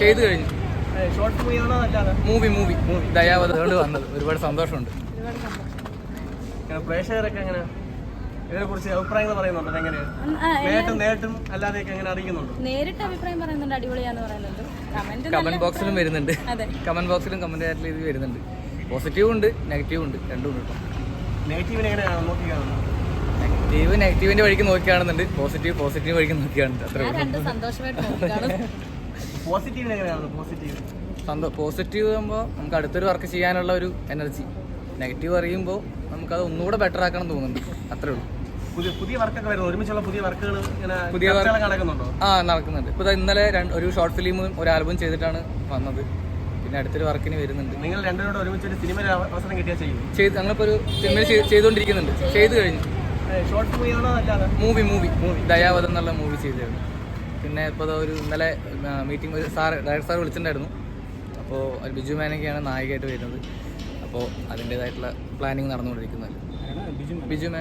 ചെയ്തു കഴിഞ്ഞു. ഷോർട്ട് മൂവിയാണോ അല്ലാതെ മൂവി ദയാവത് കൊണ്ട് വന്നത് ഒരുപാട് സന്തോഷമുണ്ട്. പ്രേക്ഷകരൊക്കെ എങ്ങനെ ഇതിനെ കുറിച്ച് അഭിപ്രായങ്ങൾ പറയുന്നുണ്ടോ? എങ്ങനെയാണ് നേരിട്ടും അല്ലാതെയൊക്കെ എങ്ങനെ അറിയിക്കുന്നുണ്ടോ? നേരിട്ട് അഭിപ്രായം പറയുന്നുണ്ട്, അടിപൊളിയാന്ന് പറയുന്നുണ്ട്. കമന്റ് ബോക്സിലും വരുന്നുണ്ട്, കമന്റ് ആയിട്ട് ഇത് വരുന്നുണ്ട്. പോസിറ്റീവ് ഉണ്ട്, നെഗറ്റീവ് ഉണ്ട്, രണ്ടും ഉണ്ട്. നെഗറ്റീവിനെ എങ്ങനെയാണ് നോക്കിക്കാണുന്നത്? നെഗറ്റീവിന്റെ വഴിക്ക് നോക്കി കാണുന്നുണ്ട്, പോസിറ്റീവ് വഴിക്ക് നോക്കി കാണുന്നുണ്ട്. അത്രേ പോസിറ്റീവിനെ എങ്ങനെയാണ്? പോസിറ്റീവ് ആകുമ്പോൾ നമുക്ക് അടുത്തൊരു വർക്ക് ചെയ്യാനുള്ള ഒരു എനർജി. നെഗറ്റീവ് അറിയുമ്പോൾ നമുക്കത് ഒന്നുകൂടെ ബെറ്റർ ആക്കണം തോന്നുന്നുണ്ട്. അത്രേ ഉള്ളൂ. പുതിയ വർക്കൊക്കെ വരുന്നു, ഒരുമിച്ചുള്ള പുതിയ വർക്കുകൾ നടക്കുന്നുണ്ടോ? നടക്കുന്നുണ്ട്. ഇപ്പോൾ ഇന്നലെ ഒരു ഷോർട്ട് ഫിലിമും ഒരു ആൽബം ചെയ്തിട്ടാണ് വന്നത്. പിന്നെ അടുത്തൊരു വർക്കിന് വരുന്നുണ്ട്. നിങ്ങൾ രണ്ടുപേരോട് ഒരുമിച്ച് ഒരു സിനിമ അവസരം കിട്ടിയാൽ ഞങ്ങളിപ്പോൾ ഒരു സിനിമ ചെയ്തുകൊണ്ടിരിക്കുന്നുണ്ട്. ചെയ്തു കഴിഞ്ഞു. ഷോർട്ട് മൂവിയാണോ അല്ലാതെ മൂവി ദയാവത് എന്നുള്ള മൂവി ചെയ്തതാണ്. പിന്നെ ഇപ്പോൾ ഒരു ഇന്നലെ മീറ്റിംഗ് ഒരു ഡയറക്ടർ സാർ വിളിച്ചിട്ടുണ്ടായിരുന്നു. അപ്പോൾ ബിജു മേനൊക്കെയാണ് നായികയായിട്ട് വരുന്നത്. അപ്പോൾ അതിൻ്റേതായിട്ടുള്ള പ്ലാനിങ് നടന്നുകൊണ്ടിരിക്കുന്നത്. ബിജു മേനൻ